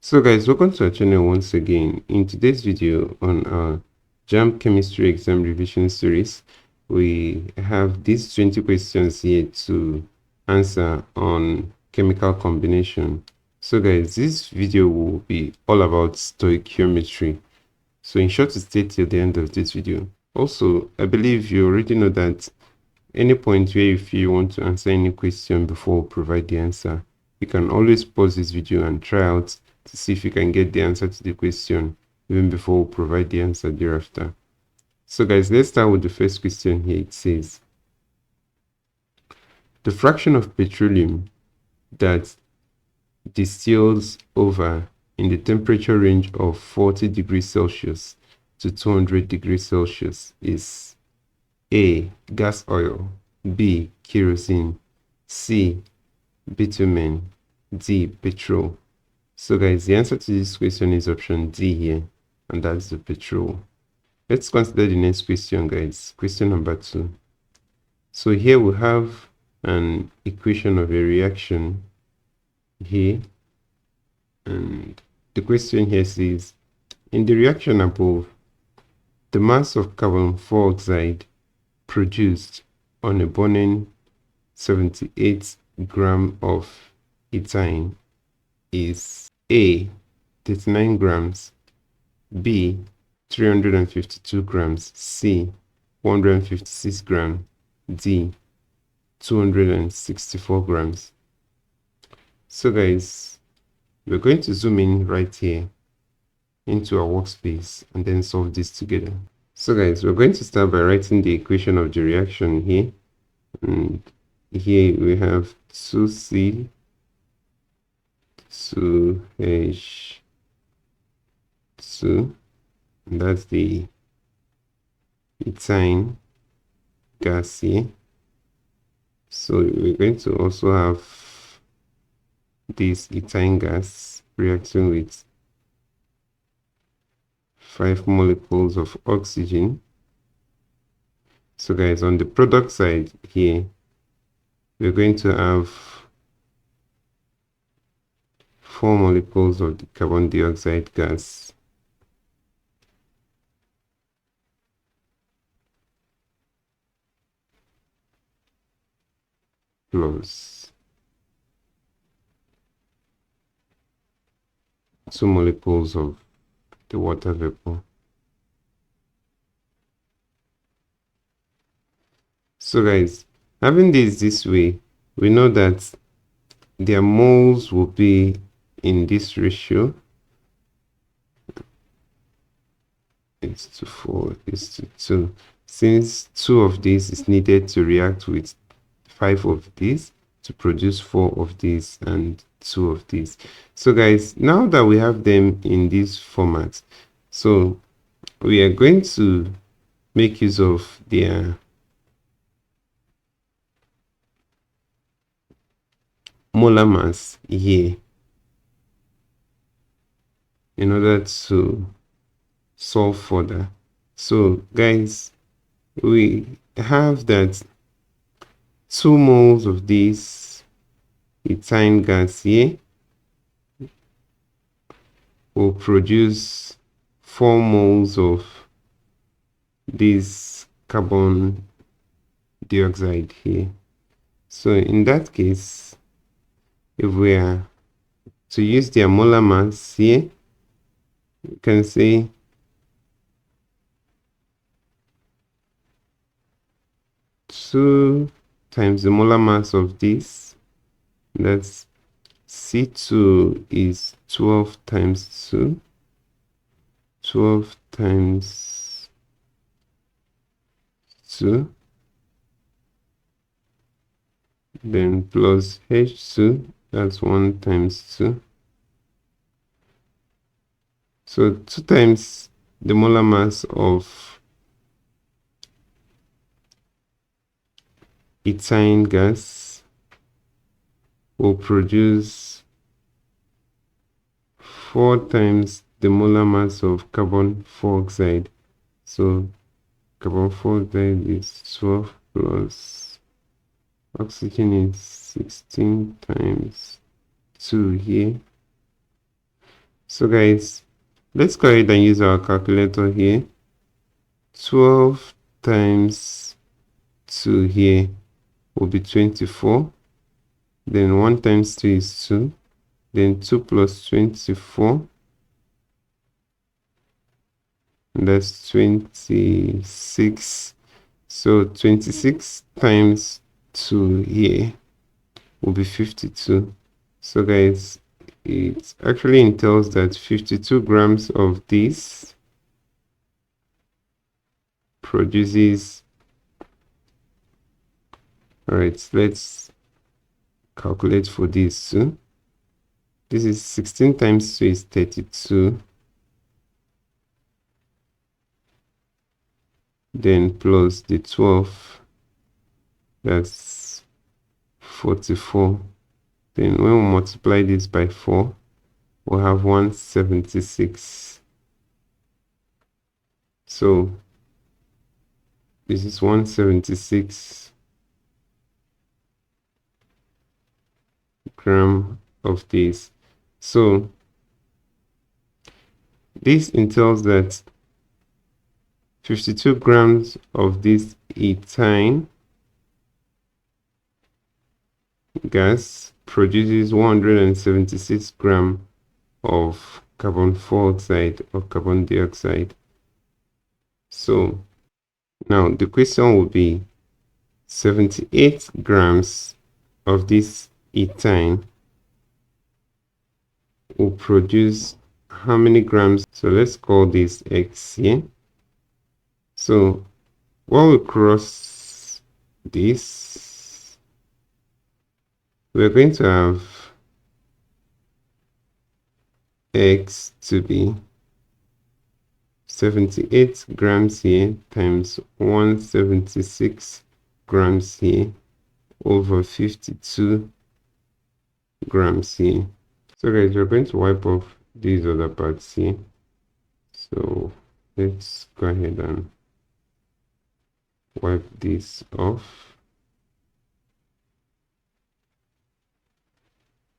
So guys, welcome to our channel once again. In today's video on our JAMB Chemistry exam revision series, we have these 20 questions here to answer on chemical combination. So guys, this video will be all about stoichiometry. So in short, to stay till the end of this video. Also, I believe you already know that any point where if you want to answer any question before we provide the answer, you can always pause this video and try out to see if you can get the answer to the question even before we provide the answer thereafter. So guys, let's start with the first question here. It says, the fraction of petroleum that distills over in the temperature range of 40 degrees Celsius to 200 degrees Celsius is A. Gas oil, B. Kerosene, C. Bitumen, D. Petrol. So guys, the answer to this question is option D here, and that's the petrol. Let's consider the next question, guys. Question number 2. So here we have an equation of a reaction here, and the question here says, in the reaction above, the mass of carbon dioxide produced on a burning 78 gram of ethane is A. 39 grams, B. 352 grams, C. 156 grams, D. 264 grams. So guys, we're going to zoom in right here into our workspace and then solve this together. So guys, we're going to start by writing the equation of the reaction here. And here we have 2C, 2H2, and that's the ethane gas here. So we're going to also have this ethane gas reacting with 5 molecules of oxygen. So guys, on the product side here, we're going to have 4 molecules of the carbon dioxide gas. Plus 2 molecules of the water vapor. So guys, having this way, we know that their moles will be in this ratio. It's to 4 is to 2. Since 2 of these is needed to react with 5 of these to produce 4 of these and 2 of these. So guys, now that we have them in this format, so we are going to make use of their molar mass here in order to solve further. So guys, we have that 2 moles of this ethane gas here will produce 4 moles of this carbon dioxide here. So in that case, if we are to use their molar mass here, you can say two times the molar mass of this, that's C2 is 12 times 2, 12 times 2, then plus H2, that's 1 times 2. So 2 times the molar mass of ethane gas will produce 4 times the molar mass of carbon dioxide. So carbon dioxide is 12 plus oxygen is 16 times 2 here. So guys, let's go ahead and use our calculator here. 12 times 2 here will be 24. Then 1 times 2 is 2. Then 2 plus 24. And that's 26. So 26 times 2 here will be 52. So guys, it actually entails that 52 grams of this produces, all right, let's calculate for this too. This is 16 times 2 is 32. Then plus the 12, that's 44. Then when we multiply this by 4, we'll have 176. So this is 176 gram of this. So this entails that 52 grams of this ethane gas produces 176 grams of carbon dioxide or carbon dioxide. So now the question will be 78 grams of this ethane will produce how many grams? So let's call this X here. So when we cross this, we're going to have X to be 78 grams here times 176 grams here over 52 grams here. So guys, we're going to wipe off these other parts here. So let's go ahead and wipe this off.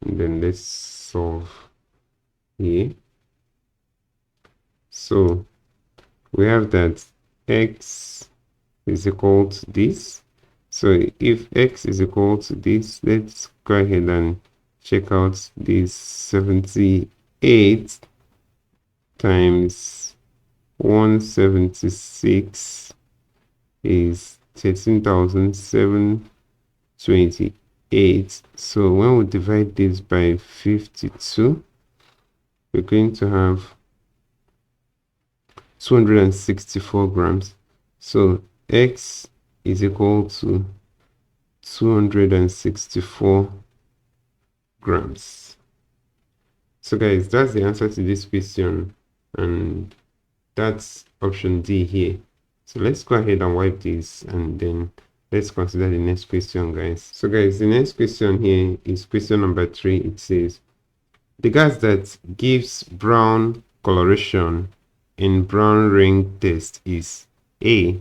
And then let's solve here. So we have that X is equal to this. So if X is equal to this, let's go ahead and check out this 78 times 176 is 13,728. So when we divide this by 52, we're going to have 264 grams. So X is equal to 264 grams. So guys, that's the answer to this question, and that's option D here. So let's go ahead and wipe this, and then let's consider the next question, guys. So guys, the next question here is question number 3. It says the gas that gives brown coloration in brown ring test is A,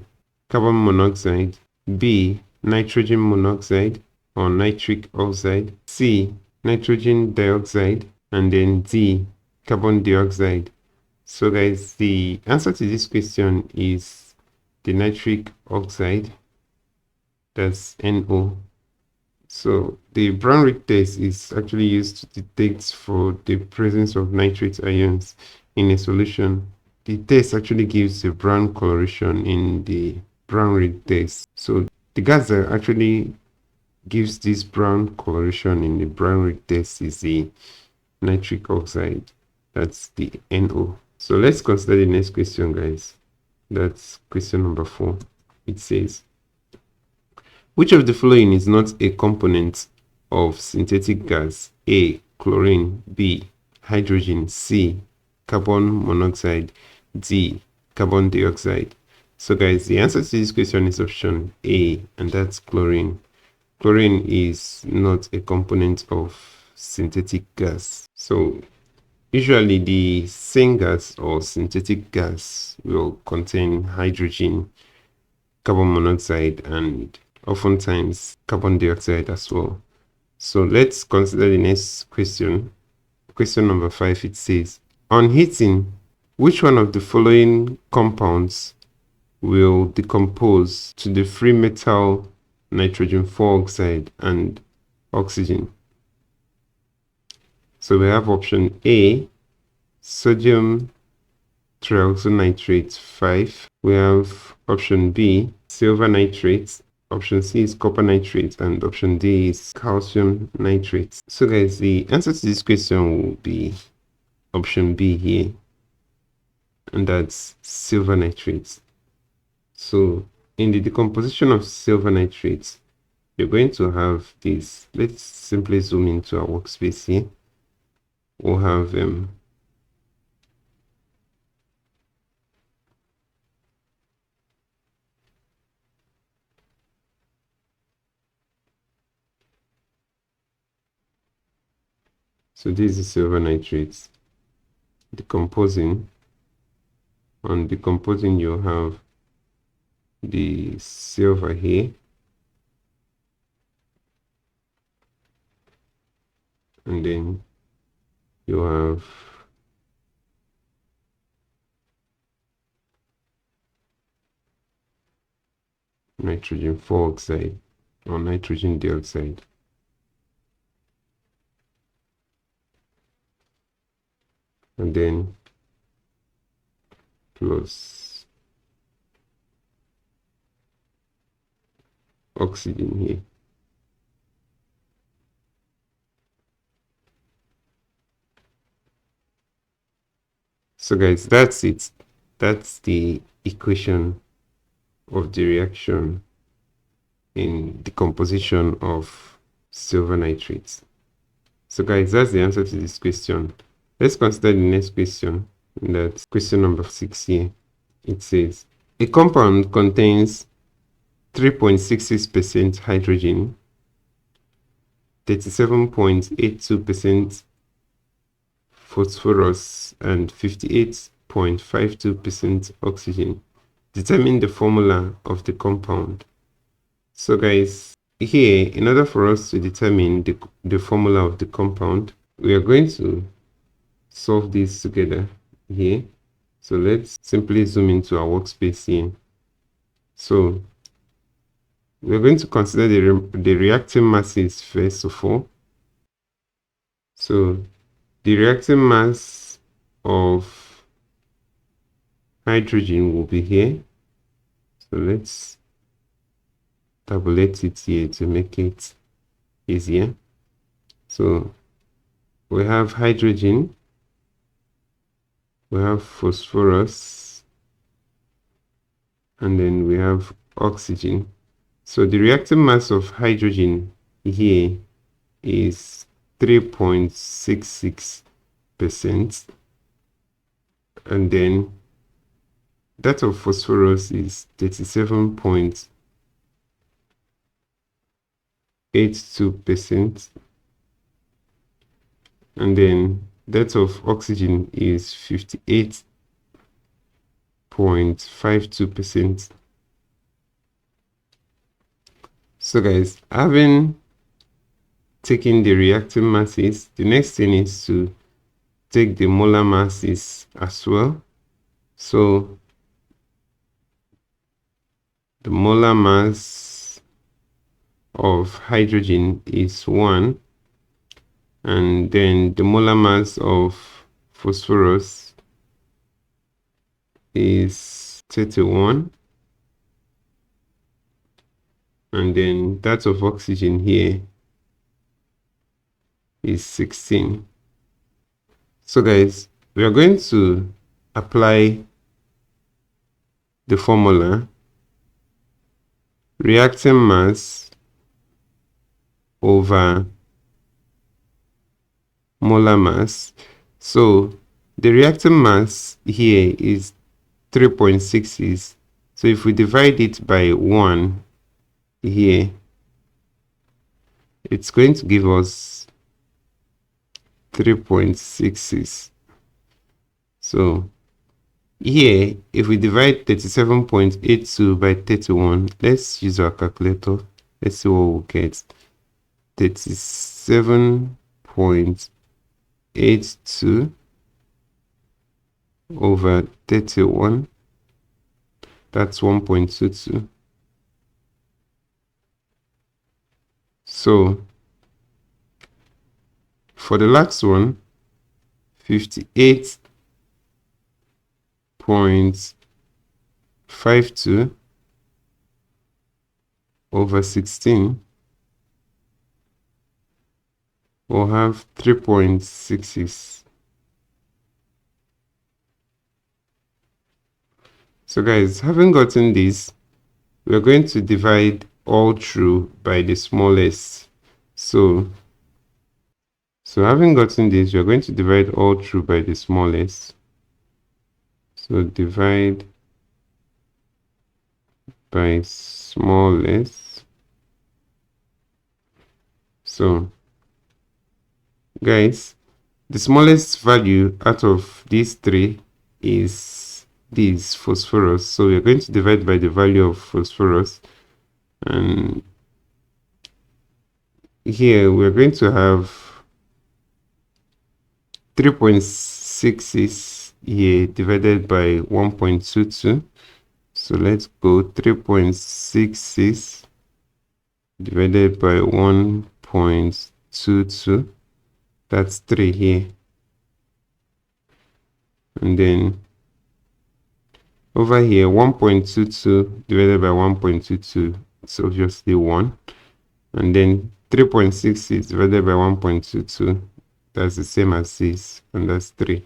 carbon monoxide, B, nitrogen monoxide or nitric oxide, C, nitrogen dioxide, and then D, carbon dioxide. So guys, the answer to this question is the nitric oxide, that's NO. So the brown ring test is actually used to detect for the presence of nitrate ions in a solution. The test actually gives a brown coloration in the brown ring test. So the gas that actually gives this brown coloration in the brown ring test is the nitric oxide, that's the NO. So let's consider the next question, guys. That's question number 4. It says, which of the following is not a component of synthetic gas? A, chlorine, B, hydrogen, C, carbon monoxide, D, carbon dioxide. So guys, the answer to this question is option A, and that's chlorine. Chlorine is not a component of synthetic gas. So usually the syngas or synthetic gas will contain hydrogen, carbon monoxide, and oftentimes carbon dioxide as well. So let's consider the next question. Question number 5, it says, On heating, which one of the following compounds will decompose to the free metal nitrogen 4 oxide and oxygen? So we have option A, sodium trioxonitrate 5. We have option B, silver nitrate. Option C is copper nitrate, and option D is calcium nitrate. So guys, the answer to this question will be option B here, and that's silver nitrate. So in the decomposition of silver nitrate, you're going to have this. Let's simply zoom into our workspace here. We'll have so this is silver nitrate decomposing. On decomposing, you have the silver here, and then you have nitrogen 4 oxide or nitrogen dioxide. And then plus oxygen here. So guys, that's it. That's the equation of the reaction in decomposition of silver nitrates. So guys, that's the answer to this question. Let's consider the next question. That's question number 6 here. It says, a compound contains 3.66% hydrogen, 37.82% phosphorus, and 58.52% oxygen. Determine the formula of the compound. So guys, here, in order for us to determine the formula of the compound, we are going to solve this together here. So let's simply zoom into our workspace here. So we're going to consider the reacting masses first of all. So the reacting mass of hydrogen will be here. So let's tabulate it here to make it easier. So we have hydrogen, we have phosphorus, and then we have oxygen. So the reacting mass of hydrogen here is 3.66%, and then that of phosphorus is 37.82%, and then that of oxygen is 58.52%. So guys, having taken the reacting masses, the next thing is to take the molar masses as well. So the molar mass of hydrogen is 1, and then the molar mass of phosphorus is 31, and then that of oxygen here is 16. So guys, we are going to apply the formula reacting mass over molar mass. So the reacting mass here is 3.66. So if we divide it by 1 here, it's going to give us 3.66. So here, if we divide 37.82 by 31, let's use our calculator. Let's see what we'll get. 37.82 over 31. That's 1.22. So for the last one, 58.52 over 16 will have 3.66. So guys, having gotten this, we're going to divide all through by the smallest. So having gotten this, we're going to divide all through by the smallest. So divide by smallest. So guys, the smallest value out of these three is this phosphorus. So we're going to divide by the value of phosphorus, and here we're going to have 3.66 here divided by 1.22. So let's go 3.66 divided by 1.22. That's 3 here. And then over here, 1.22 divided by 1.22, it's obviously 1. And then 3.66 divided by 1.22, that's the same as this, and that's 3.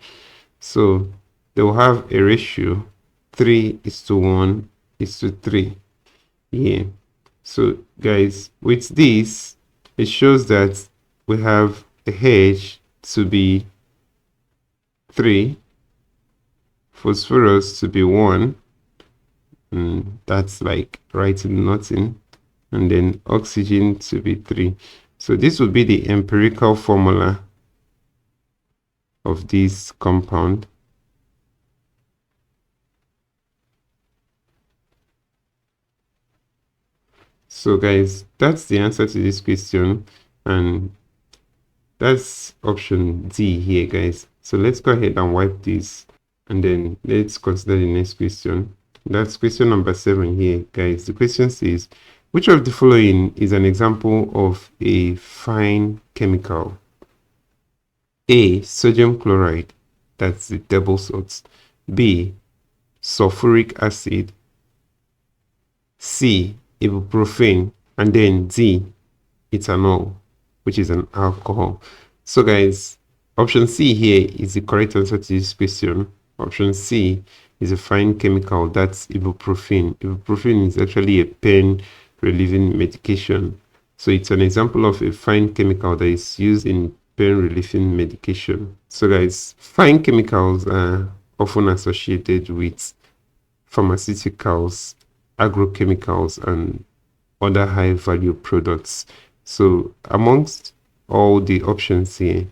So they will have a ratio 3:1:3 here. So guys, with this, it shows that we have a H to be 3, phosphorus to be 1, and that's like writing nothing, and then oxygen to be 3. So this would be the empirical formula of this compound. So guys, that's the answer to this question, and that's option D here, guys. So let's go ahead and wipe this, and then let's consider the next question. That's question number 7 here, guys. The question says, which of the following is an example of a fine chemical? A, sodium chloride, that's the table salts. B, sulfuric acid. C, ibuprofen. And then D, ethanol, which is an alcohol. So guys, option C here is the correct answer to this question. Option C is a fine chemical, that's ibuprofen. Ibuprofen is actually a pain relieving medication. So it's an example of a fine chemical that is used in pain relieving medication. So guys, fine chemicals are often associated with pharmaceuticals, agrochemicals, and other high value products. So amongst all the options here,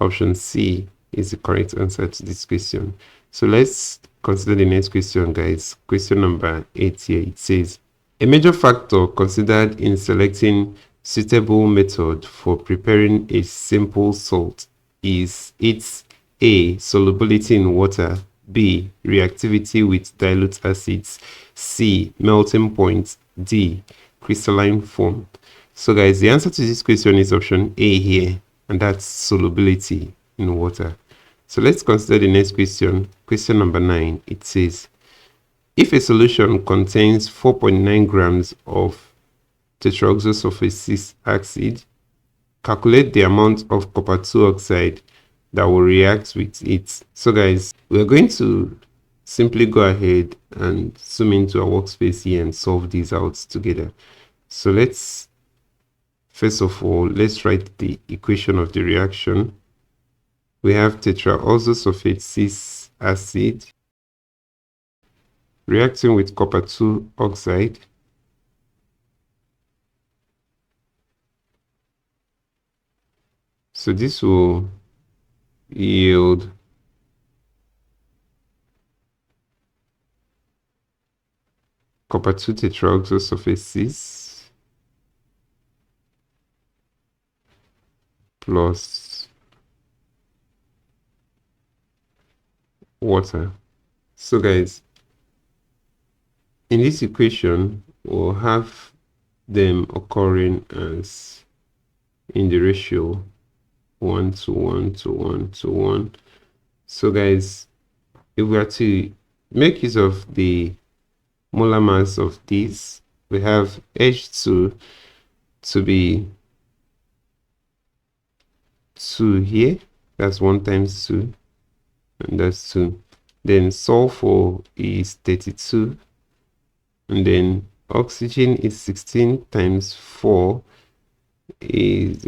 option C is the correct answer to this question. So let's consider the next question, guys. Question number 8 here. It says, a major factor considered in selecting suitable method for preparing a simple salt is its A, solubility in water, B, reactivity with dilute acids, C, melting point, D, crystalline form. So guys, the answer to this question is option A here, and that's solubility in water. So let's consider the next question. Question number 9. It says, if a solution contains 4.9 grams of tetroxosulfate acid, calculate the amount of copper 2 oxide that will react with it. So guys, we're going to simply go ahead and zoom into our workspace here and solve these out together. So let's, first of all, let's write the equation of the reaction. We have tetraoxosulfate acid reacting with copper 2 oxide. So this will yield copper 2 tetraoxosulfate plus water. So guys, in this equation, we'll have them occurring as in the ratio 1 to 1 to 1 to 1. So guys, if we are to make use of the molar mass of this, we have H2 to be 2 here. That's 1 times 2, and that's 2. Then sulfur is 32, and then oxygen is 16 times 4 is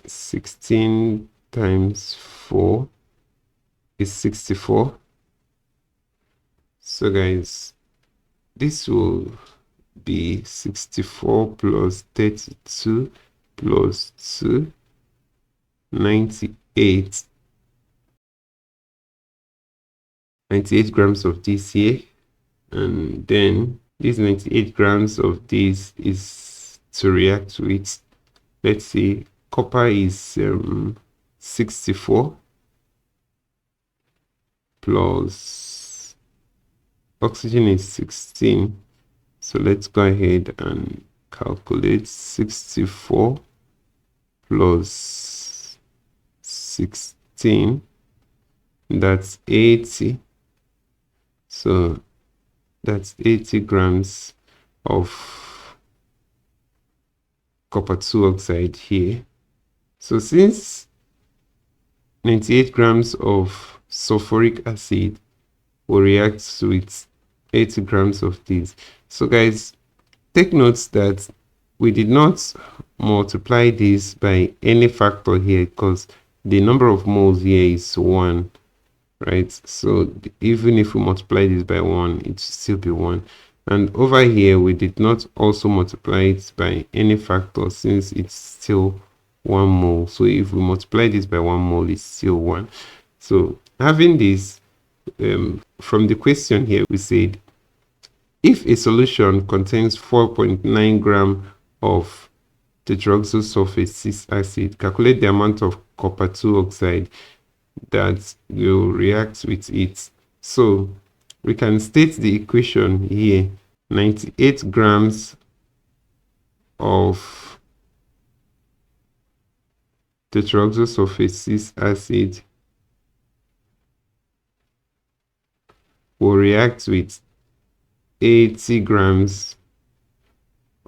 16 times 4 is 64. So guys, this will be 64 plus 32 plus 2, 98 grams of this here. And then this 98 grams of this is to react with, let's say, copper is 64 plus oxygen is 16. So let's go ahead and calculate 64 plus 16. That's 80. So that's 80 grams of copper 2 oxide here. So since 98 grams of sulfuric acid will react with 80 grams of this. So guys, take note that we did not multiply this by any factor here because the number of moles here is 1. Right, so even if we multiply this by 1, it will still be 1. And over here, we did not also multiply it by any factor since it's still 1 mole. So if we multiply this by 1 mole, it's still 1. So having this, from the question here, we said, if a solution contains 4.9 gram of tetroxosulfate 6 acid, calculate the amount of copper 2 oxide that will react with it. So we can state the equation here. 98 grams of tetroxosulfate 6 acid will react with 80 grams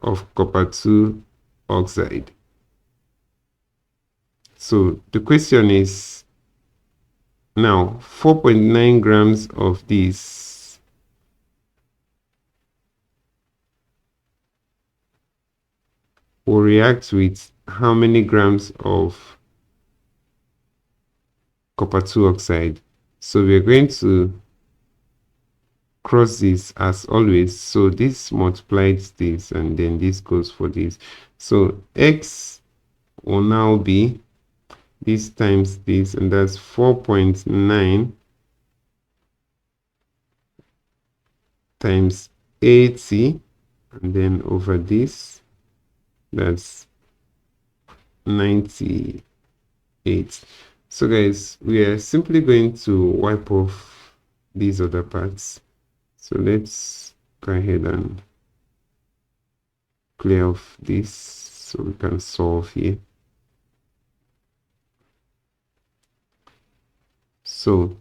of copper 2 oxide. So the question is, now 4.9 grams of this will react with how many grams of copper 2 oxide? So we're going to cross this as always. So this multiplies this, and then this goes for this. So X will now be this times this, and that's 4.9 times 80, and then over this, that's 98. So guys, we are simply going to wipe off these other parts. So let's go ahead and clear off this so we can solve here. So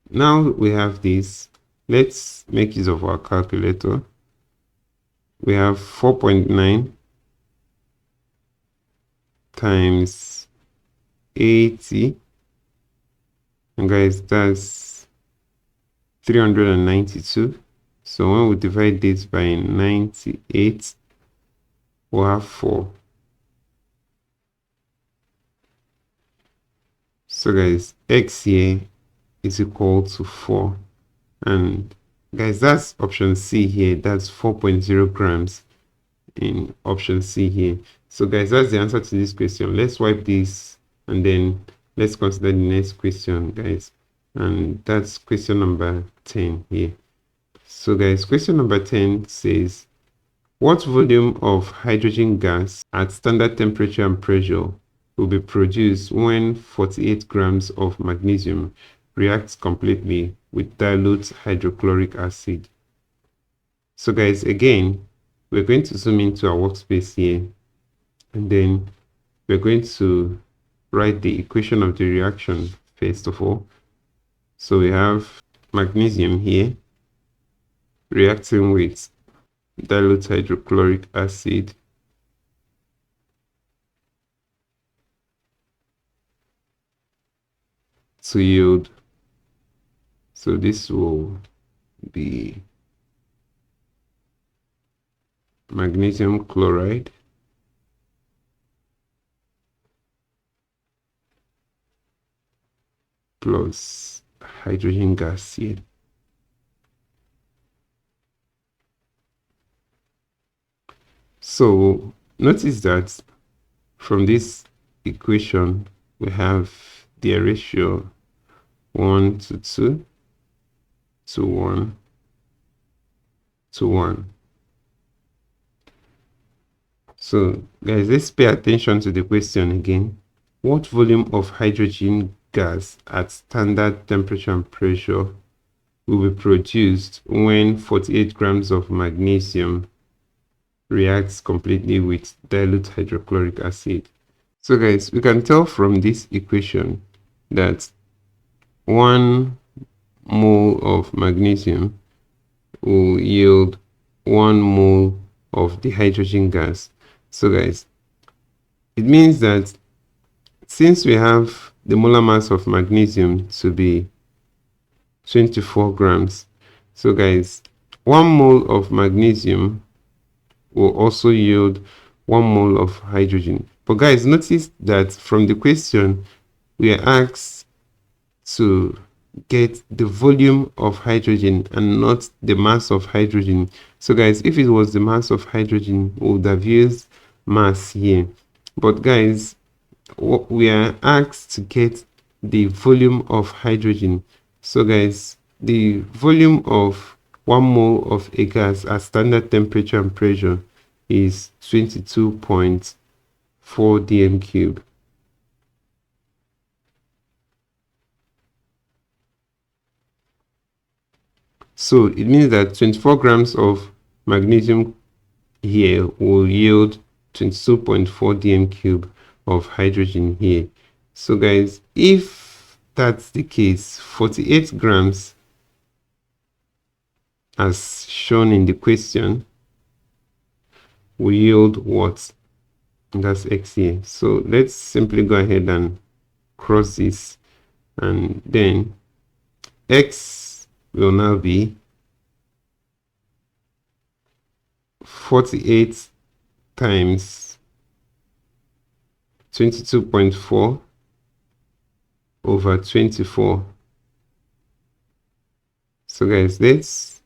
now we have this. Let's make use of our calculator. We have 4.9 times 80, and guys, that's 392. So when we divide this by 98, we'll have 4. So guys, X here is equal to 4. And guys, that's option C here. That's 4.0 grams in option C here. So guys, that's the answer to this question. Let's wipe this and then let's consider the next question, guys. And that's question number 10 here. So guys, question number 10 says, what volume of hydrogen gas at standard temperature and pressure will be produced when 48 grams of magnesium reacts completely with dilute hydrochloric acid. So guys, again, we're going to zoom into our workspace here, and then we're going to write the equation of the reaction first of all. So we have magnesium here reacting with dilute hydrochloric acid to yield. So this will be magnesium chloride plus hydrogen gas here. So notice that from this equation we have the ratio 1 to 2 to 1 to 1. So guys, let's pay attention to the question again. What volume of hydrogen gas at standard temperature and pressure will be produced when 48 grams of magnesium reacts completely with dilute hydrochloric acid? So guys, we can tell from this equation that 1 mole of magnesium will yield 1 mole of the hydrogen gas. So guys, it means that since we have the molar mass of magnesium to be 24 grams, so guys, 1 mole of magnesium will also yield 1 mole of hydrogen. But guys, notice that from the question, we are asked to get the volume of hydrogen and not the mass of hydrogen. So guys, if it was the mass of hydrogen, we would have used mass here. But guys, we are asked to get the volume of hydrogen. So guys, the volume of 1 mole of a gas at standard temperature and pressure is 22.4 dm cube. So it means that 24 grams of magnesium here will yield 22.4 dm cube of hydrogen here. So guys, if that's the case, 48 grams as shown in the question will yield what? That's x here. So let's simply go ahead and cross this, and then x will now be 48 times 22.4 over 24. So guys, let's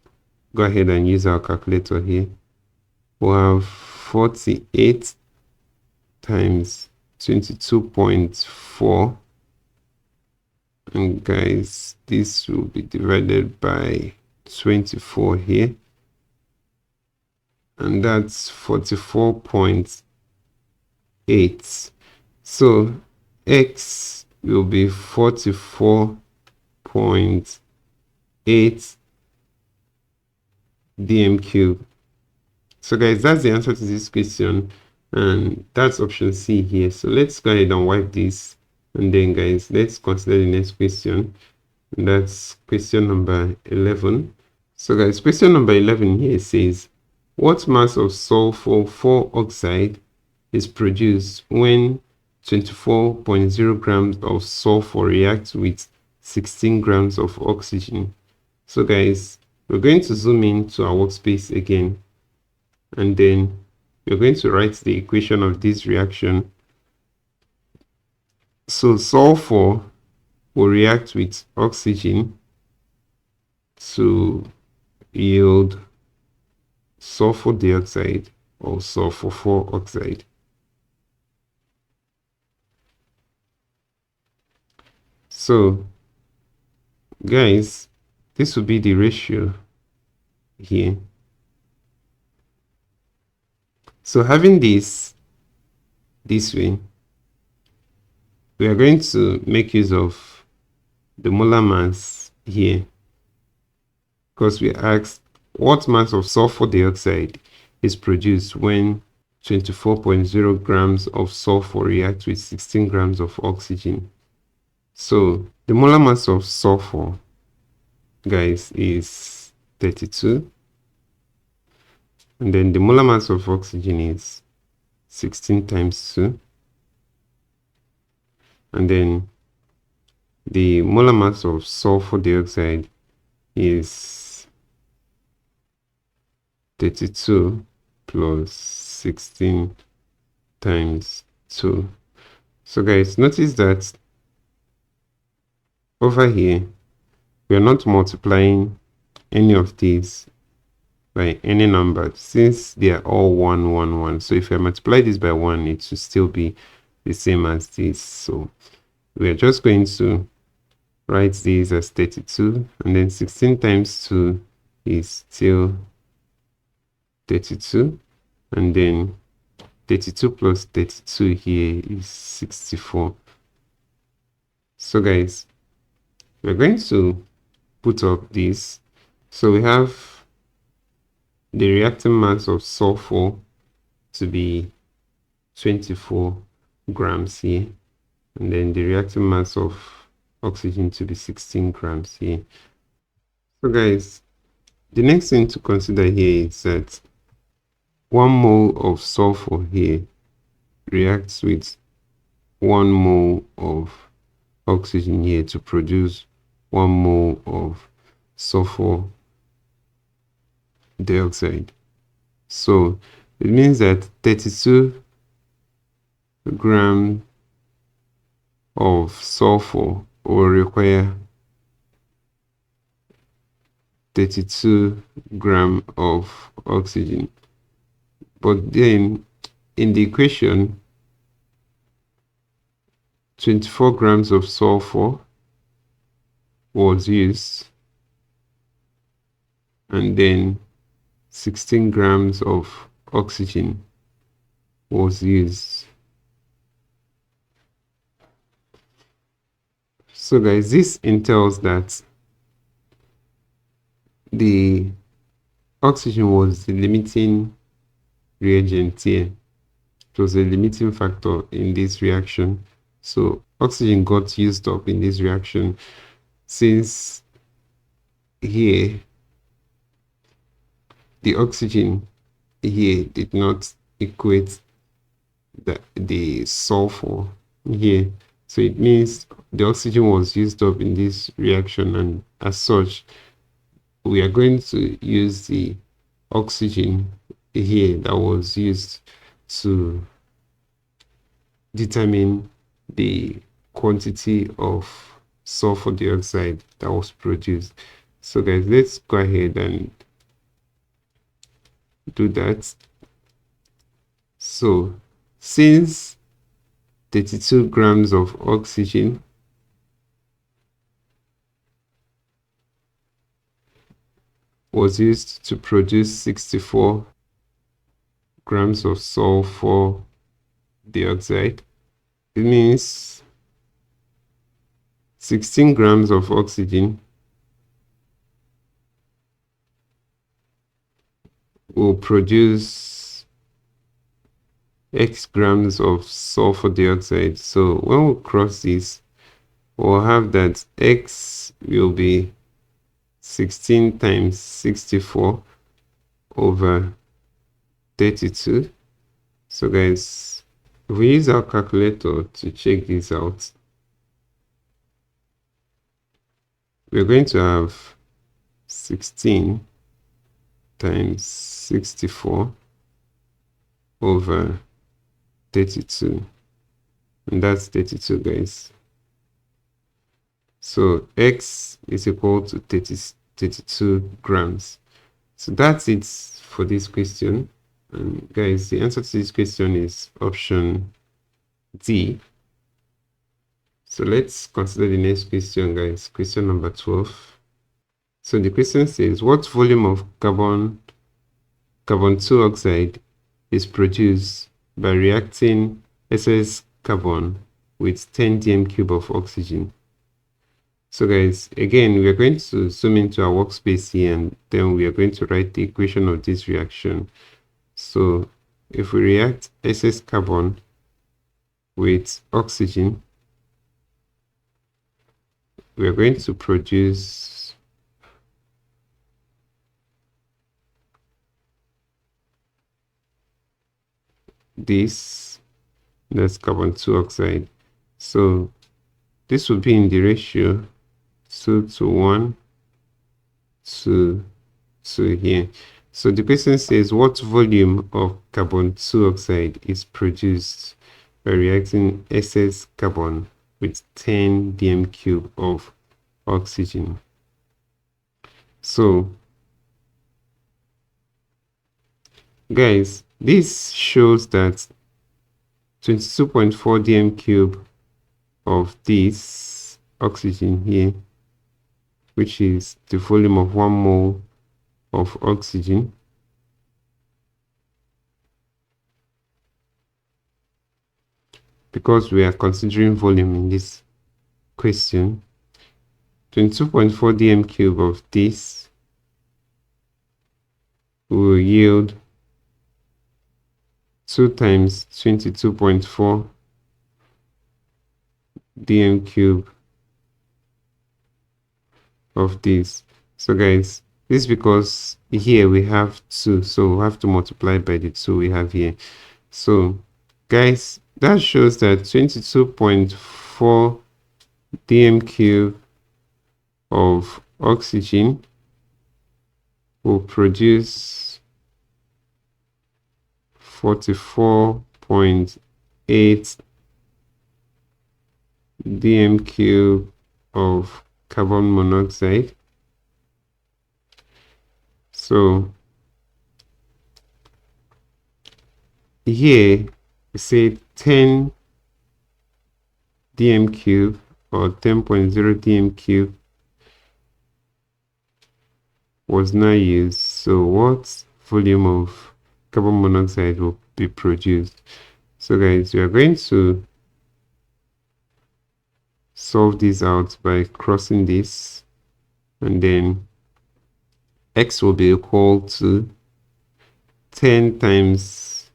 go ahead and use our calculator here. We'll have 48 times 22.4, and guys, this will be divided by 24 here, and that's 44.8. So x will be 44.8 dm cube. So guys, that's the answer to this question, and that's option C here. So let's go ahead and wipe this, and then guys, let's consider the next question, and that's question number 11. So guys, question number 11 here says, what mass of sulfur 4 oxide is produced when 24.0 grams of sulfur reacts with 16 grams of oxygen? So guys, we're going to zoom into our workspace again, and then we're going to write the equation of this reaction. So sulfur will react with oxygen to yield sulfur dioxide or sulfur 4 oxide. So guys, this will be the ratio here. So having this way, we are going to make use of the molar mass here, because we asked what mass of sulfur dioxide is produced when 24.0 grams of sulfur reacts with 16 grams of oxygen. So the molar mass of sulfur, guys, is 32, and then the molar mass of oxygen is 16 times 2, and then the molar mass of sulfur dioxide is 32 plus 16 times 2. So guys, notice that over here we are not multiplying any of these by any number, since they are all 1 1 1. So if I multiply this by 1, it should still be the same as this. So we are just going to write this as 32, and then 16 times 2 is still 32, and then 32 plus 32 here is 64. So guys, we're going to put up this. So we have the reactant mass of sulfur to be 24 grams here, and then the reactant mass of oxygen to be 16 grams here. So guys, the next thing to consider here is that 1 mole of sulfur here reacts with 1 mole of oxygen here to produce 1 mole of sulfur dioxide. So it means that 32 grams of sulfur will require 32 grams of oxygen. But then in the equation, 24 grams of sulfur was used, and then 16 grams of oxygen was used. So guys, this entails that the oxygen was the limiting reagent here. It was a limiting factor in this reaction. So oxygen got used up in this reaction, since here the oxygen here did not equate the sulfur here. So it means the oxygen was used up in this reaction, and as such, we are going to use the oxygen here that was used to determine the quantity of sulfur dioxide that was produced. So guys, let's go ahead and do that. So since 32 grams of oxygen was used to produce 64 grams of sulfur dioxide, it means 16 grams of oxygen will produce X grams of sulfur dioxide. So when we cross this, we'll have that X will be 16 times 64 over 32. So guys, if we use our calculator to check this out, we're going to have 16 times 64 over 32, and that's 32 guys. So X is equal to 32 grams. So that's it for this question. And guys, the answer to this question is option D. So let's consider the next question, guys. Question number 12. So the question says, what volume of carbon 2 oxide is produced by reacting excess carbon with 10 dm cube of oxygen. So guys, again, we are going to zoom into our workspace here, and then we are going to write the equation of this reaction. So if we react excess carbon with oxygen, we are going to produce this, that's carbon 2 oxide. So this will be in the ratio 2 to 1 to here. So the question says, what volume of carbon 2 oxide is produced by reacting excess carbon with 10 dm cube of oxygen? So guys, this shows that 22.4 dm cube of this oxygen here, which is the volume of 1 mole of oxygen, because we are considering volume in this question, 22.4 dm cube of this will yield 2 times 22.4 dm cube of this. So guys, this is because here we have 2, so we have to multiply by the 2 we have here. So guys, that shows that 22.4 dm cube of oxygen will produce 44.8 dm cube of carbon monoxide. So here we say 10 dm cube or 10.0 dm cube was not used. So what volume of carbon monoxide will be produced? So guys, we are going to solve this out by crossing this, and then x will be equal to 10 times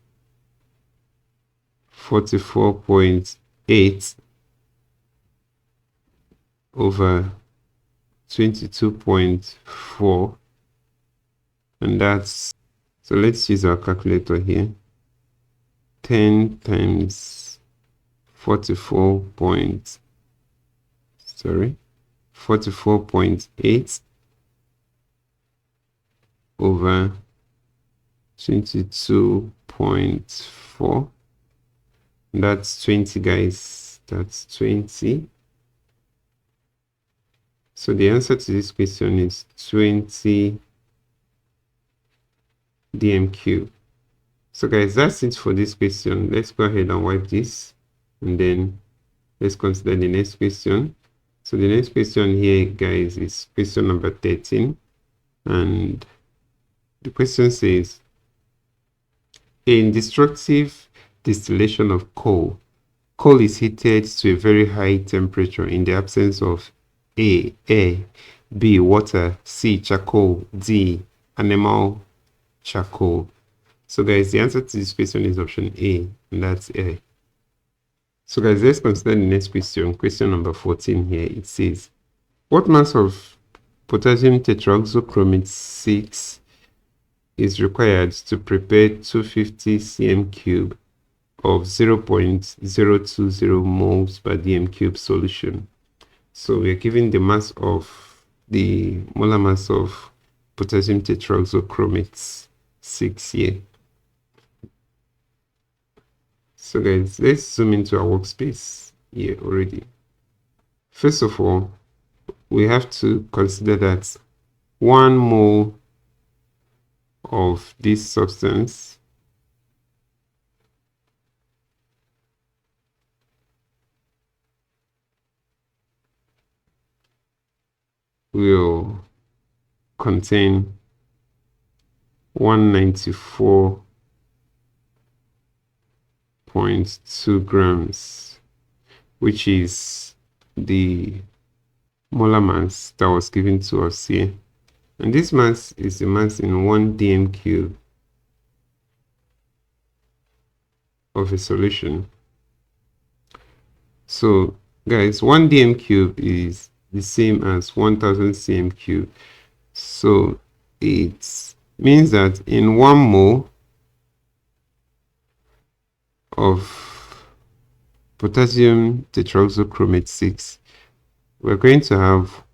44.8 over 22.4, and that's, so let's use our calculator here. 10 times 44.8 over 22.4. That's 20, guys. That's 20. So the answer to this question is 20 dm cube. So guys, that's it for this question. Let's go ahead and wipe this, and then let's consider the next question. So the next question here, guys, is question number 13, and the question says, in destructive distillation of coal is heated to a very high temperature in the absence of A, air, B, water, C, charcoal, D, animal charcoal. So guys, the answer to this question is option A, and that's air. So guys, let's consider the next question, question number 14 here. It says, what mass of potassium tetroxychromate 6 is required to prepare 250 cm cube of 0.020 moles per dm cube solution? So we are given the mass of the molar mass of potassium tetroxychromate 6 here. So guys, let's zoom into our workspace here already. First of all, we have to consider that 1 mole of this substance will contain 194.2 grams. which is the molar mass that was given to us here. And this mass is the mass in 1 dm cube of a solution. So guys, 1 dm cube is the same as 1000 cm cube. So it means that in 1 mole of potassium tetroxychromate 6, we're going to have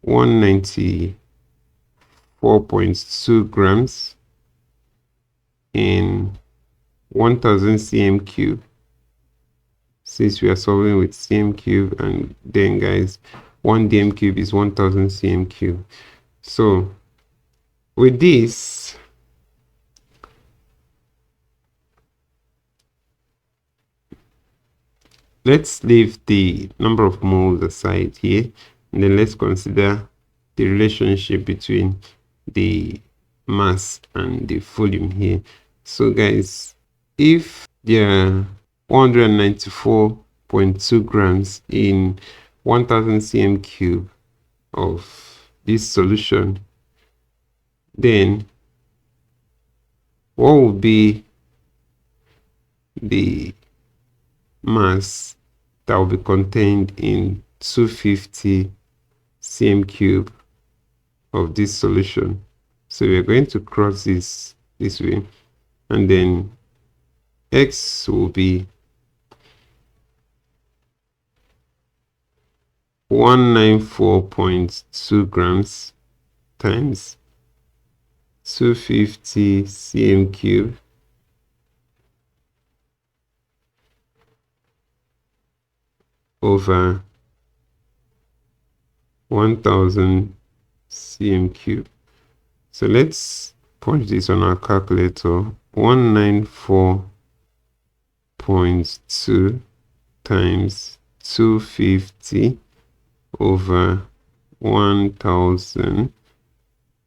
194.2 grams in 1000 cm cube, since we are solving with cm cube, and then guys, 1 dm cube is 1000 cm cube. So with this, let's leave the number of moles aside here, and then let's consider the relationship between the mass and the volume here. So guys, if there are 194.2 grams in 1000 cm cube of this solution, then what will be the mass that will be contained in 250 cm cube of this solution? So we are going to cross this way, and then x will be 194.2 grams times 250 cm cube over 1000 cm cube. So let's punch this on our calculator. 194.2 times 250 over 1000,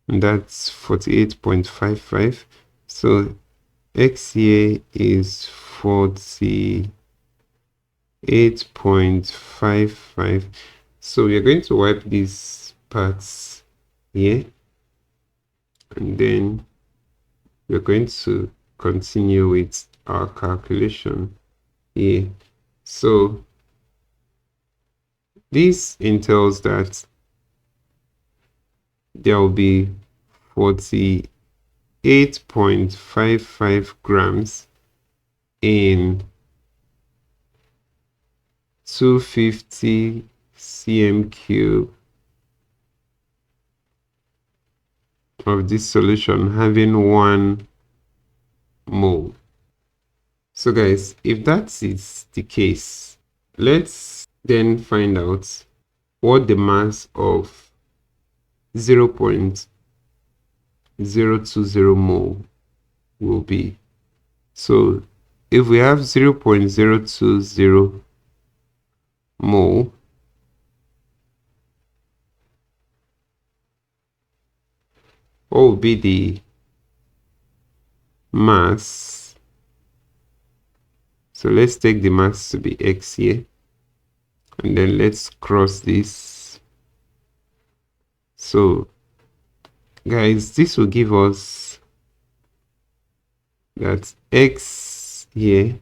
and that's 48.55. So x here is 48.55. So we are going to wipe these parts here, and then we're going to continue with our calculation here. So this entails that there will be 48.55 grams in 250 cm cube of this solution having 1 mole. So guys, if that is the case, let's then find out what the mass of 0.020 mole will be. So if we have 0.020 mole, what will be the mass? So let's take the mass to be x here, and then let's cross this. So guys, this will give us that x here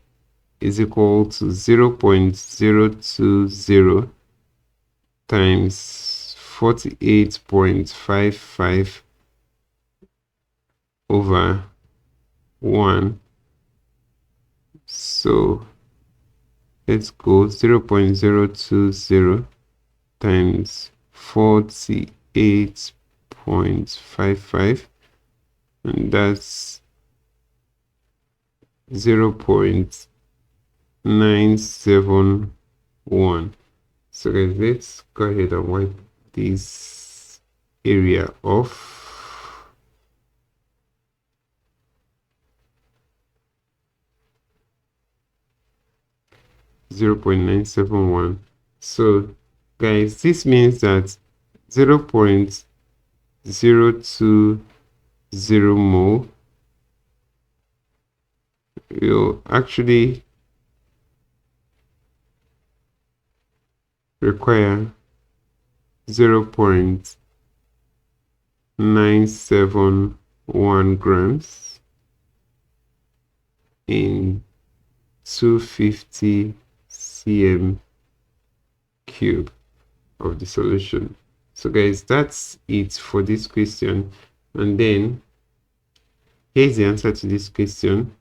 is equal to 0.020 times 48.55 over 1. So let's go 0.020 times 48.55, and that's 0.971. So guys, let's go ahead and wipe this area off. .971. So guys, this means that 0.020 mole will actually require 0.971 grams in 250 cm cube of the solution. So guys, that's it for this question. And then here's the answer to this question.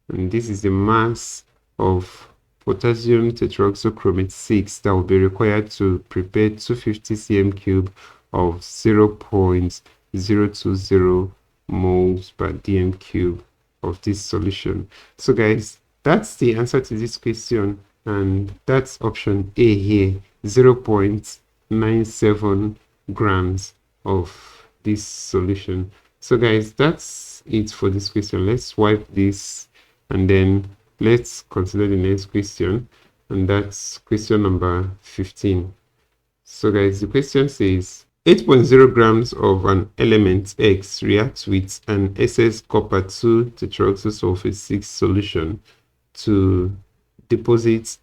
And this is the mass of potassium tetroxychromate 6 that will be required to prepare 250 cm cube of 0.020 moles per dm cube of this solution. So guys, that's the answer to this question, and that's option A here, 0.97 grams of this solution. So guys, that's it for this question. Let's wipe this and then let's consider the next question, and that's question number 15. So guys, the question says 8.0 grams of an element X reacts with an excess copper 2 tetroxysulfate 6 solution to deposit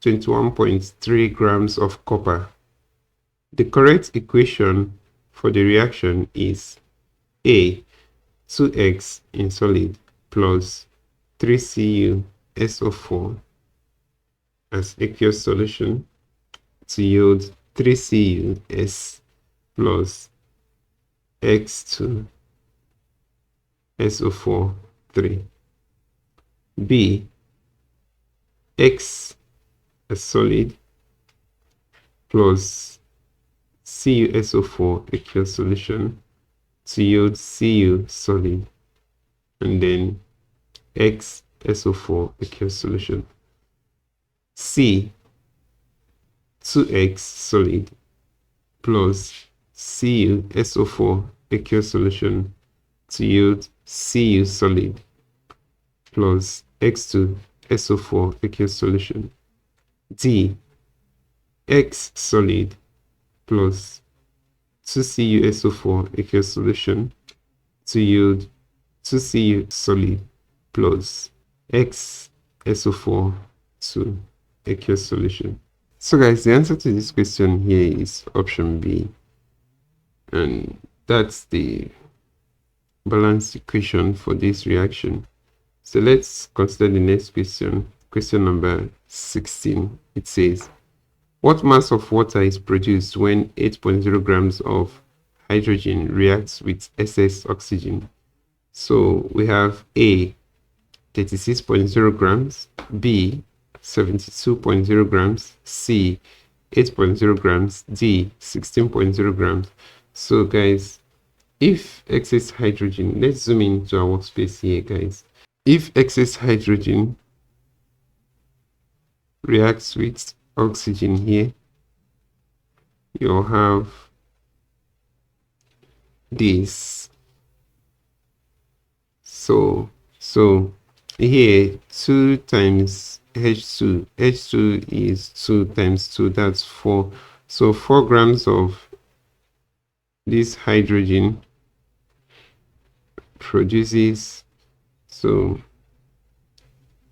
21.3 grams of copper. The correct equation for the reaction is A, 2x in solid plus 3Cu SO4 as aqueous solution to yield 3Cu S plus X2 SO4 3. B, X a solid plus CuSO4 aqueous solution to yield Cu solid, and then X SO4 aqueous solution. C, 2x solid plus Cu SO4 aqueous solution to yield Cu solid plus X2 SO4 aqueous solution. D, X solid plus 2Cu SO4 aqueous solution to yield 2Cu solid plus X SO4 to aqueous solution. So guys, the answer to this question here is option B, and that's the balanced equation for this reaction. So let's consider the next question, question number 16. It says, what mass of water is produced when 8.0 grams of hydrogen reacts with excess oxygen? So we have A, 36.0 grams, B, 72.0 grams, C, 8.0 grams, D, 16.0 grams. So guys, if excess hydrogen, let's zoom into our workspace here, guys. If excess hydrogen reacts with oxygen here, you'll have this. So here 2 times H2 is 2 times 2, that's 4. So 4 grams of this hydrogen produces, so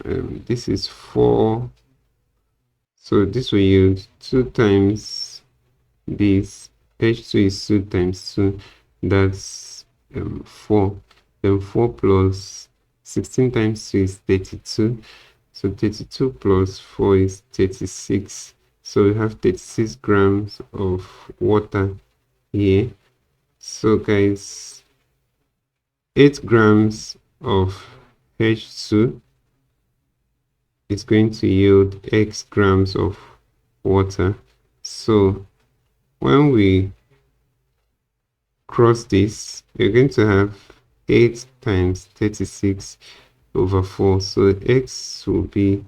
this is 4, so this will yield 2 times this. H2 is 2 times 2, that's 4. Then 4 plus 16 times 2 is 32. So 32 plus 4 is 36. So we have 36 grams of water here. So guys, 8 grams of H2 is going to yield X grams of water. So when we cross this, we're going to have 8 times 36 over 4. So X will be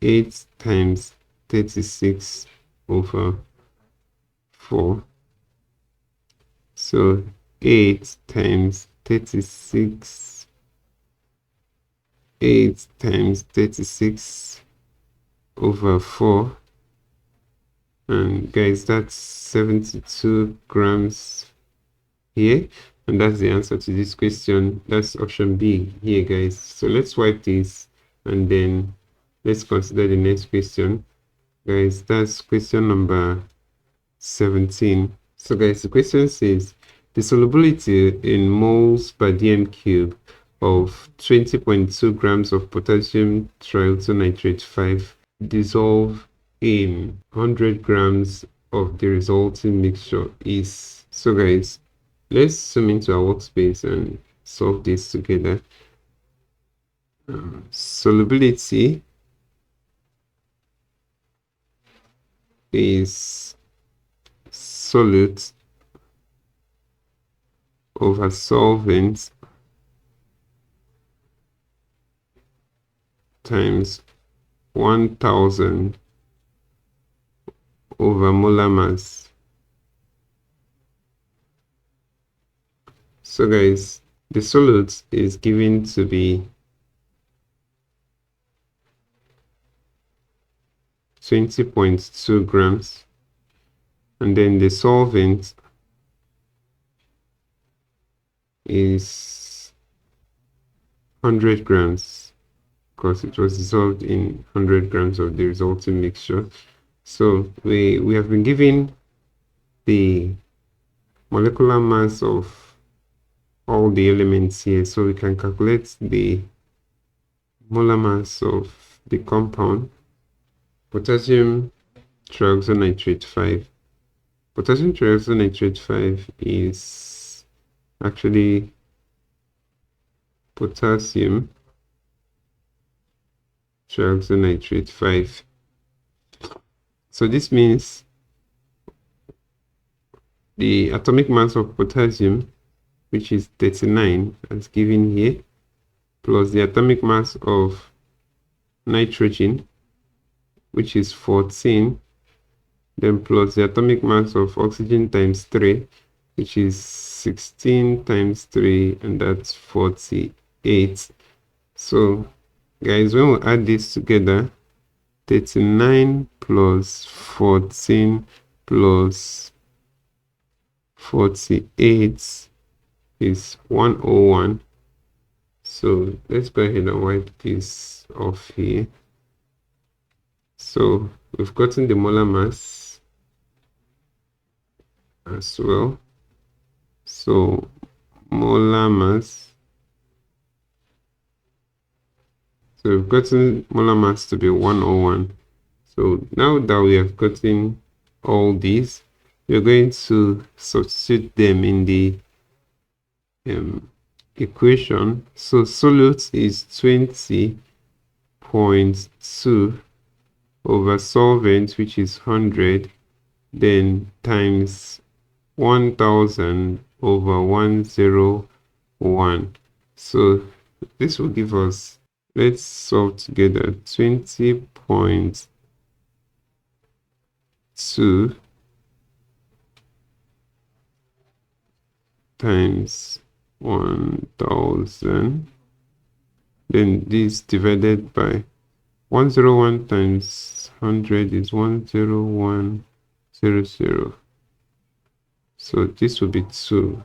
8 times 36 over 4. So 8 times 36, 8 times 36 over 4. And guys, that's 72 grams here. And that's the answer to this question. That's option B here, guys. So let's wipe this and then let's consider the next question. Guys, that's question number 17. So guys, the question says the solubility in moles per dm cube of 20.2 grams of potassium triethylnitrate 5 dissolve in 100 grams of the resulting mixture is. So guys, let's zoom into our workspace and solve this together. Solubility is solute over solvent times 1000 over molar mass. So guys, the solute is given to be 20.2 grams, and then the solvent is 100 grams because it was dissolved in 100 grams of the resulting mixture. So we have been given the molecular mass of all the elements here, so we can calculate the molar mass of the compound potassium triethylnitrate 5. Potassium triethylnitrate 5 is actually potassium triethylnitrate 5. So this means the atomic mass of potassium, which is 39 as given here, plus the atomic mass of nitrogen, which is 14, then plus the atomic mass of oxygen times 3, which is 16 times 3, and that's 48. So guys, when we add this together, 39 plus 14 plus 48 is 101. So let's go ahead and wipe this off here. So we've gotten the molar mass as well. So molar mass. So we've gotten molar mass to be 101. So now that we have gotten all these, we're going to substitute them in the equation. So solute is 20.2 over solvent, which is 100, then times 1000 over 101. So this will give us, let's solve together, 20.2 times 1000, then this divided by 101 times 100 is 10100. So this will be 2.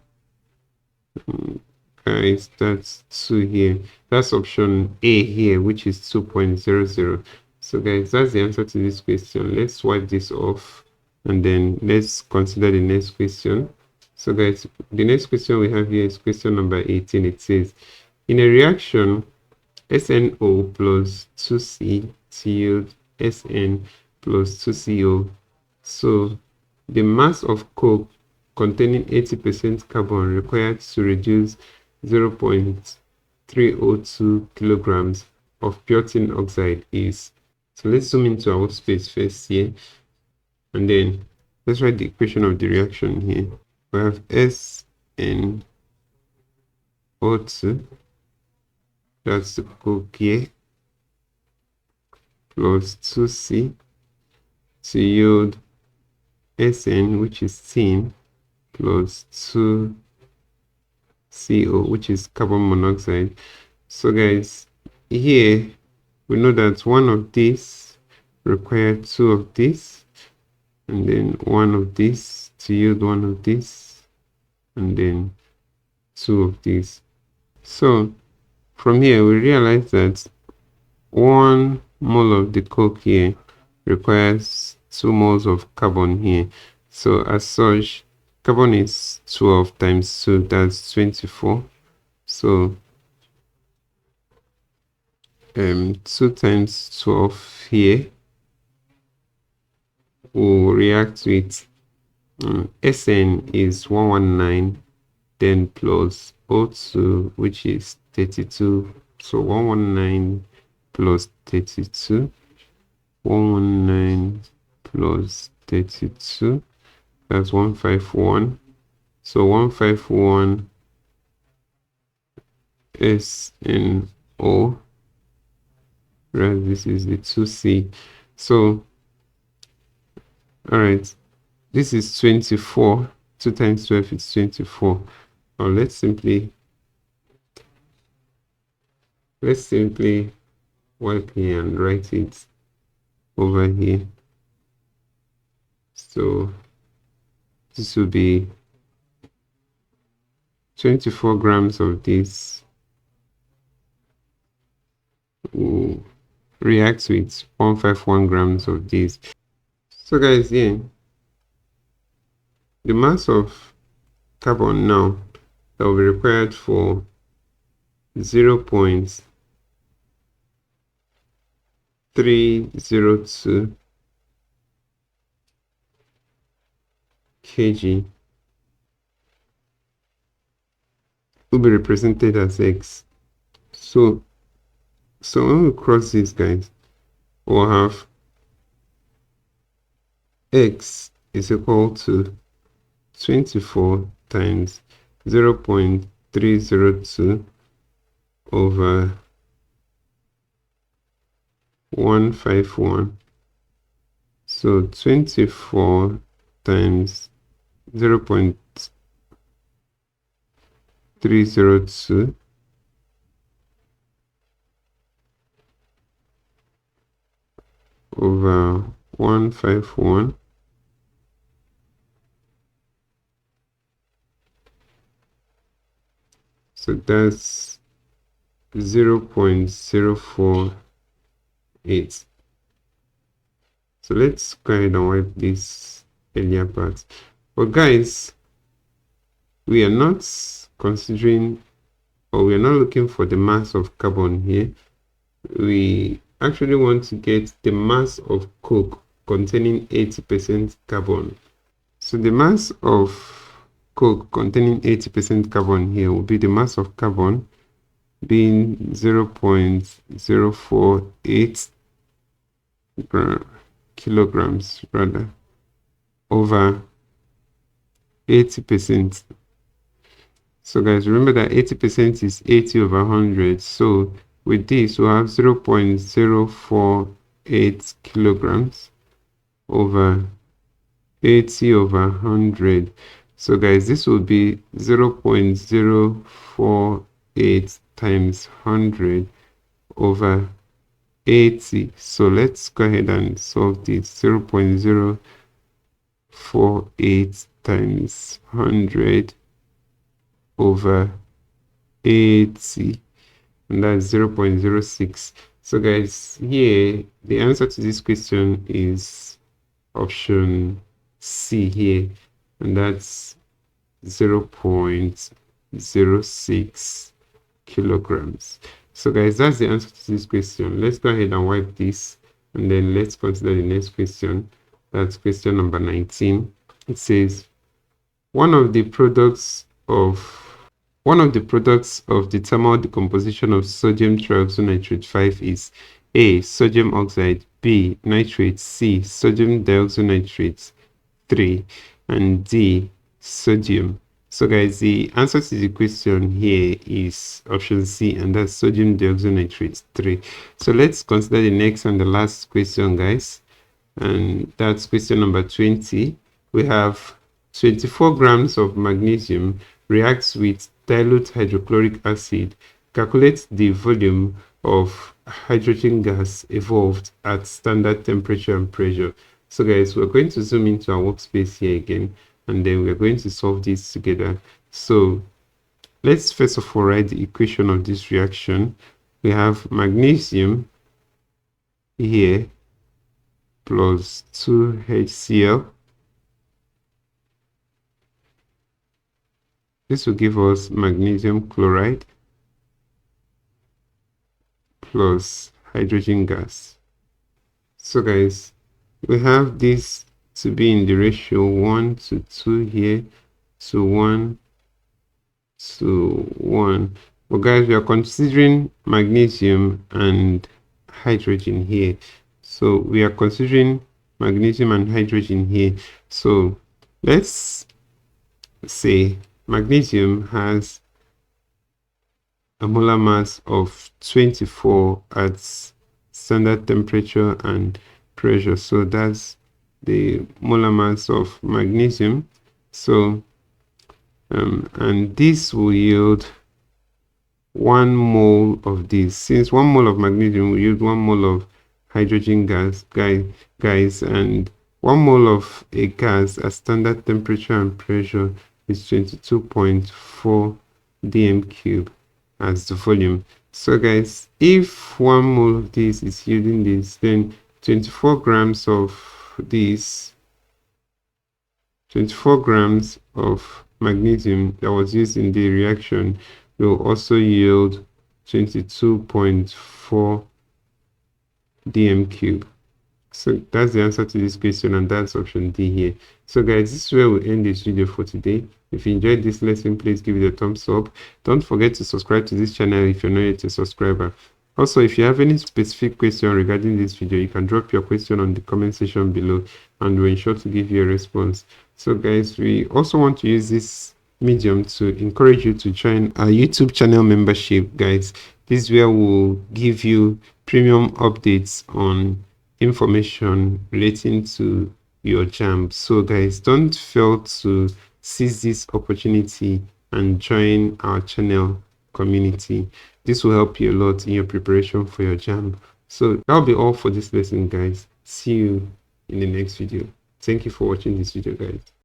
Guys, that's 2 here. That's option A here, which is 2.00. So guys, that's the answer to this question. Let's wipe this off and then let's consider the next question. So guys, the next question we have here is question number 18. It says, in a reaction, SNO plus 2C yield SN plus 2CO. So the mass of coke containing 80% carbon required to reduce 0.302 kilograms of pure tin oxide is. So let's zoom into our space first here, and then let's write the equation of the reaction here. We have SNO2, that's the coke here, plus 2C to yield SN, which is tin, plus 2CO, which is carbon monoxide. So guys, here we know that one of these requires 2 of this, and then 1 of this to yield 1 of this, and then 2 of this. So from here we realize that 1 mole of the coke here requires 2 moles of carbon here. So as such, carbon is 12 times 2, that's 24. So 2 times 12 here will react with SN is 119, then plus O2, which is 32. So 119 plus 32, 119 plus 32, that's 151. So 151 SNO, right? This is the 2C. So, all right, this is 24. 2 times 12 is 24. Now let's simply work here and write it over here. So this will be 24 grams of this will react with 151 grams of this. So guys, here the mass of carbon now that will be required for 0.302 kg will be represented as X. So when we cross this, guys, we'll have X is equal to 24 times 0.302 over 151. So 24 times 0.302 over 151. So that's 0.048. So let's go ahead and wipe this earlier part. But guys, we are not considering, or we are not looking for the mass of carbon here. We actually want to get the mass of coke containing 80% carbon. So the mass of coke containing 80% carbon here will be the mass of carbon being 0.048 kilograms rather over 80%. So guys, remember that 80% is 80 over 100. So with this, we'll have 0.048 kilograms over 80 over 100. So guys, this will be 0.048 times 100 over 80. So let's go ahead and solve this. 0.048 times 100 over 80, and that's 0.06. So guys, here the answer to this question is option C here, and that's 0.06 kilograms. So guys, that's the answer to this question. Let's go ahead and wipe this, and then let's consider the next question. That's question number 19. It says one of the products of the thermal decomposition of sodium trioxynitrate 5 is A, sodium oxide, B, nitrate, C, sodium dioxynitrate 3, and D, sodium. So guys, the answer to the question here is option C, and that's sodium dioxynitrate 3. So let's consider the next and the last question, guys, and that's question number 20. We have 24 grams of magnesium reacts with dilute hydrochloric acid. Calculate the volume of hydrogen gas evolved at standard temperature and pressure. So guys, we're going to zoom into our workspace here again, and then we're going to solve this together. So let's first of all write the equation of this reaction. We have magnesium here plus 2HCl. This will give us magnesium chloride plus hydrogen gas. So guys, we have this to be in the ratio 1 to 2 here to 1 to 1. But guys, we are considering magnesium and hydrogen here. So we are considering magnesium and hydrogen here. So let's say magnesium has a molar mass of 24 at standard temperature and pressure. So that's the molar mass of magnesium. So and this will yield 1 mole of this. Since 1 mole of magnesium will yield 1 mole of hydrogen gas, guys, and 1 mole of a gas at standard temperature and pressure is 22.4 dm cube as the volume. So guys, if 1 mole of this is yielding this, then 24 grams of this, 24 grams of magnesium that was used in the reaction will also yield 22.4 dm cube. So that's the answer to this question, and that's option D here. So guys, this is where we end this video for today. If you enjoyed this lesson, please give it a thumbs up. Don't forget to subscribe to this channel if you're not yet a subscriber. Also, if you have any specific question regarding this video, you can drop your question on the comment section below and we'll ensure to give you a response. So guys, we also want to use this medium to encourage you to join our YouTube channel membership, guys. This is where we'll give you premium updates on information relating to your JAMB. So guys, don't fail to seize this opportunity and join our channel community. This will help you a lot in your preparation for your JAMB. So that'll be all for this lesson, guys. See you in the next video. Thank you for watching this video, guys.